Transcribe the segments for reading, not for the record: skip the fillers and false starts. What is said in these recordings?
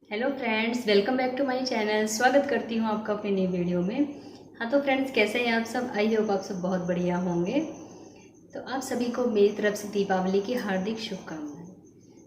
Hello friends, welcome back to my channel. स्वागत करती हूँ आपका अपने नई वीडियो में। हाँ तो फ्रेंड्स, कैसे हैं आप सब? आई होप आप सब बहुत बढ़िया होंगे। तो आप सभी को मेरी तरफ से दीपावली की हार्दिक शुभकामनाएं।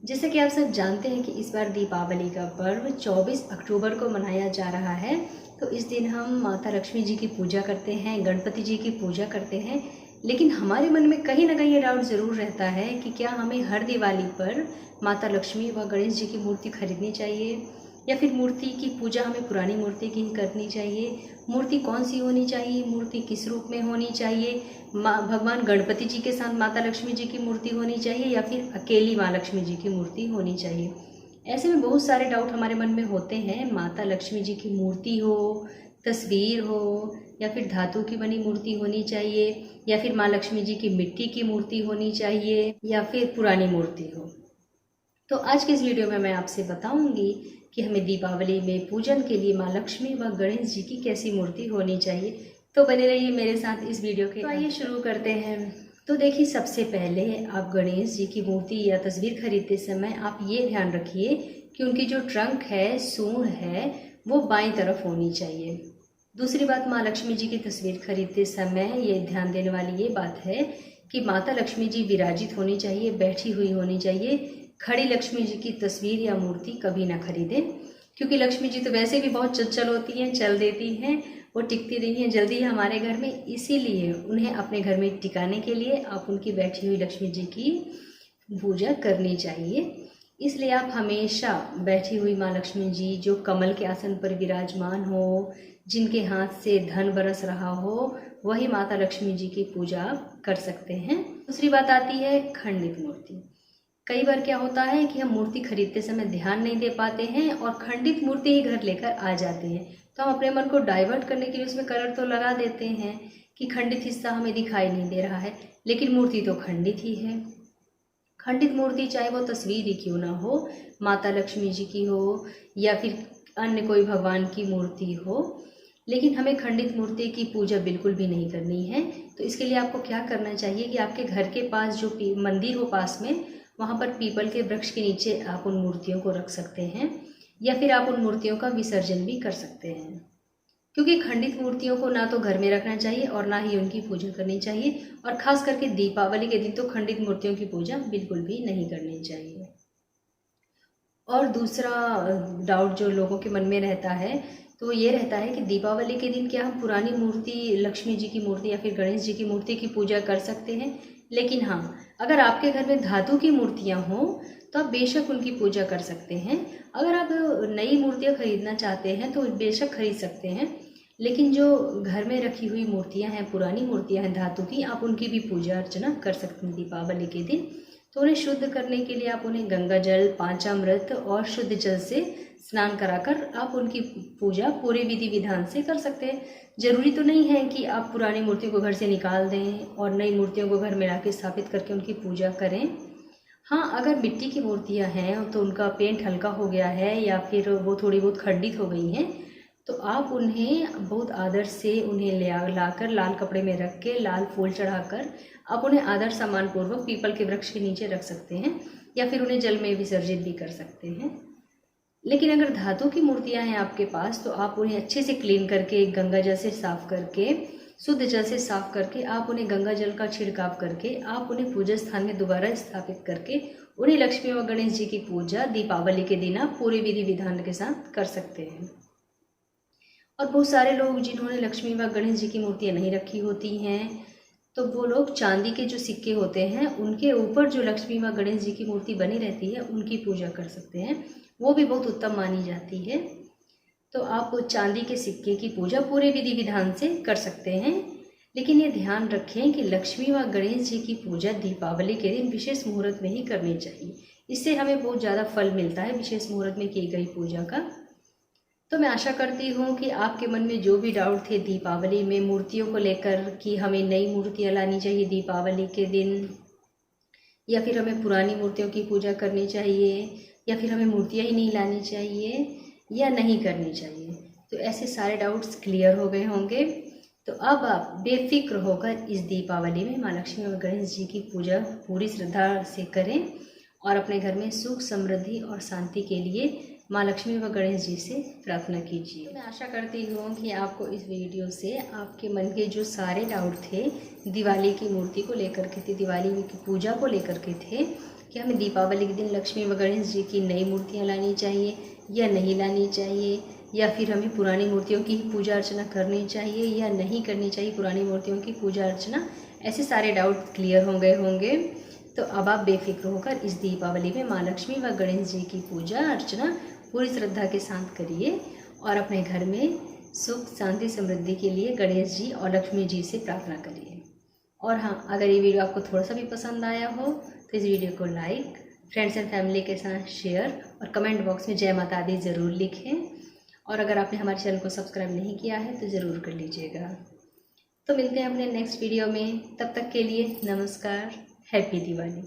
जैसे कि आप सब जानते हैं कि इस बार दीपावली का पर्व 24 अक्टूबर को मनाया जा रहा है। तो इस दिन हम माता लक्ष्मी जी की पूजा करते हैं, गणपति जी की पूजा करते हैं। लेकिन हमारे मन में कहीं ना कहीं ये डाउट ज़रूर रहता है कि क्या हमें हर दिवाली पर माता लक्ष्मी व गणेश जी की मूर्ति खरीदनी चाहिए, या फिर मूर्ति की पूजा हमें पुरानी मूर्ति की ही करनी चाहिए। मूर्ति कौन सी होनी चाहिए, मूर्ति किस रूप में होनी चाहिए, भगवान गणपति जी के साथ माता लक्ष्मी जी की मूर्ति होनी चाहिए या फिर अकेली माँ लक्ष्मी जी की मूर्ति होनी चाहिए। ऐसे में बहुत सारे डाउट हमारे मन में होते हैं। माता लक्ष्मी जी की मूर्ति हो, तस्वीर हो, या फिर धातु की बनी मूर्ति होनी चाहिए, या फिर माँ लक्ष्मी जी की मिट्टी की मूर्ति होनी चाहिए, या फिर पुरानी मूर्ति हो। तो आज के इस वीडियो में मैं आपसे बताऊंगी कि हमें दीपावली में पूजन के लिए माँ लक्ष्मी व गणेश जी की कैसी मूर्ति होनी चाहिए। तो बने रहिए मेरे साथ इस वीडियो के। तो आइए शुरू करते हैं। तो देखिए, सबसे पहले आप गणेश जी की मूर्ति या तस्वीर खरीदते समय आप ये ध्यान रखिए कि उनकी जो ट्रंक है, सूंड है, वो बाईं तरफ होनी चाहिए। दूसरी बात, माँ लक्ष्मी जी की तस्वीर खरीदते समय ये ध्यान देने वाली ये बात है कि माता लक्ष्मी जी विराजित होनी चाहिए, बैठी हुई होनी चाहिए। खड़ी लक्ष्मी जी की तस्वीर या मूर्ति कभी ना खरीदें, क्योंकि लक्ष्मी जी तो वैसे भी बहुत चंचल होती हैं, चल देती हैं, वो टिकती नहीं हैं जल्दी हमारे घर में। इसीलिए उन्हें अपने घर में टिकाने के लिए आप उनकी बैठी हुई लक्ष्मी जी की पूजा करनी चाहिए। इसलिए आप हमेशा बैठी हुई माँ लक्ष्मी जी, जो कमल के आसन पर विराजमान हो, जिनके हाथ से धन बरस रहा हो, वही माता लक्ष्मी जी की पूजा आप कर सकते हैं। दूसरी बात आती है खंडित मूर्ति। कई बार क्या होता है कि हम मूर्ति खरीदते समय ध्यान नहीं दे पाते हैं और खंडित मूर्ति ही घर लेकर आ जाते हैं। तो हम अपने मन को डाइवर्ट करने के लिए उसमें कलर तो लगा देते हैं कि खंडित हिस्सा हमें दिखाई नहीं दे रहा है, लेकिन मूर्ति तो खंडित ही है। खंडित मूर्ति चाहे वो तस्वीर ही क्यों ना हो, माता लक्ष्मी जी की हो या फिर अन्य कोई भगवान की मूर्ति हो, लेकिन हमें खंडित मूर्ति की पूजा बिल्कुल भी नहीं करनी है। तो इसके लिए आपको क्या करना चाहिए कि आपके घर के पास जो मंदिर हो पास में, वहाँ पर पीपल के वृक्ष के नीचे आप उन मूर्तियों को रख सकते हैं, या फिर आप उन मूर्तियों का विसर्जन भी कर सकते हैं। क्योंकि खंडित मूर्तियों को ना तो घर में रखना चाहिए और ना ही उनकी पूजा करनी चाहिए, और ख़ास करके दीपावली के दिन तो खंडित मूर्तियों की पूजा बिल्कुल भी नहीं करनी चाहिए। और दूसरा डाउट जो लोगों के मन में रहता है, तो ये रहता है कि दीपावली के दिन क्या हम पुरानी मूर्ति, लक्ष्मी जी की मूर्ति या फिर गणेश जी की मूर्ति की पूजा कर सकते हैं? लेकिन हाँ, अगर आपके घर में धातु की मूर्तियाँ हों तो आप बेशक उनकी पूजा कर सकते हैं। अगर आप नई मूर्तियाँ खरीदना चाहते हैं तो बेशक खरीद सकते हैं, लेकिन जो घर में रखी हुई मूर्तियाँ हैं, पुरानी मूर्तियाँ हैं धातु की, आप उनकी भी पूजा अर्चना कर सकते हैं दीपावली के दिन। तो उन्हें शुद्ध करने के लिए आप उन्हें गंगा जल, पंचामृत और शुद्ध जल से स्नान कराकर आप उनकी पूजा पूरे विधि विधान से कर सकते हैं। जरूरी तो नहीं है कि आप पुरानी मूर्तियों को घर से निकाल दें और नई मूर्तियों को घर में लाके स्थापित करके उनकी पूजा करें। हाँ, अगर मिट्टी की मूर्तियाँ हैं तो उनका पेंट हल्का हो गया है या फिर वो थोड़ी बहुत खंडित हो गई हैं, तो आप उन्हें बहुत आदर से उन्हें लाकर लाल कपड़े में रख के, लाल फूल चढ़ाकर आप उन्हें आदर सम्मान पूर्वक पीपल के वृक्ष के नीचे रख सकते हैं, या फिर उन्हें जल में विसर्जित भी कर सकते हैं। लेकिन अगर धातु की मूर्तियां हैं आपके पास, तो आप उन्हें अच्छे से क्लीन करके, गंगा जल से साफ करके, शुद्ध जल से साफ करके, आप उन्हें गंगा जल का छिड़काव करके, आप उन्हें पूजा स्थान में दोबारा स्थापित करके उन्हें लक्ष्मी व गणेश जी की पूजा दीपावली के दिन आप पूरे विधि विधान के साथ कर सकते हैं। और बहुत सारे लोग जिन्होंने लक्ष्मी व गणेश जी की मूर्तियाँ नहीं रखी होती हैं, तो वो लोग चांदी के जो सिक्के होते हैं उनके ऊपर जो लक्ष्मी व गणेश जी की मूर्ति बनी रहती है उनकी पूजा कर सकते हैं। वो भी बहुत उत्तम मानी जाती है। तो आप चांदी के सिक्के की पूजा पूरे विधि विधान से कर सकते हैं, लेकिन ये ध्यान रखें कि लक्ष्मी व गणेश जी की पूजा दीपावली के दिन विशेष मुहूर्त में ही करनी चाहिए। इससे हमें बहुत ज़्यादा फल मिलता है विशेष मुहूर्त में की गई पूजा का। तो मैं आशा करती हूँ कि आपके मन में जो भी डाउट थे दीपावली में मूर्तियों को लेकर, कि हमें नई मूर्तियाँ लानी चाहिए दीपावली के दिन, या फिर हमें पुरानी मूर्तियों की पूजा करनी चाहिए, या फिर हमें मूर्तियाँ ही नहीं लानी चाहिए या नहीं करनी चाहिए, तो ऐसे सारे डाउट्स क्लियर हो गए होंगे। तो अब आप बेफिक्र होकर इस दीपावली में माँ लक्ष्मी और गणेश जी की पूजा पूरी श्रद्धा से करें और अपने घर में सुख, समृद्धि और शांति के लिए माँ लक्ष्मी व गणेश जी से प्रार्थना कीजिए। तो मैं आशा करती हूँ कि आपको इस वीडियो से आपके मन के जो सारे डाउट थे दिवाली की मूर्ति को लेकर के थे, दिवाली की पूजा को लेकर के थे कि हमें दीपावली के दिन लक्ष्मी व गणेश जी की नई मूर्तियाँ लानी चाहिए या नहीं लानी चाहिए, या फिर हमें पुरानी मूर्तियों की पूजा अर्चना करनी चाहिए या नहीं करनी चाहिए पुरानी मूर्तियों की पूजा अर्चना, ऐसे सारे डाउट क्लियर हो गए होंगे। तो अब आप बेफिक्र होकर इस दीपावली में माँ लक्ष्मी व गणेश जी की पूजा अर्चना पूरी श्रद्धा के साथ करिए और अपने घर में सुख शांति समृद्धि के लिए गणेश जी और लक्ष्मी जी से प्रार्थना करिए। और हाँ, अगर ये वीडियो आपको थोड़ा सा भी पसंद आया हो तो इस वीडियो को लाइक, फ्रेंड्स एंड फैमिली के साथ शेयर और कमेंट बॉक्स में जय माता दी ज़रूर लिखें। और अगर आपने हमारे चैनल को सब्सक्राइब नहीं किया है तो ज़रूर कर लीजिएगा। तो मिलते हैं अपने नेक्स्ट वीडियो में, तब तक के लिए नमस्कार, हैप्पी दिवाली।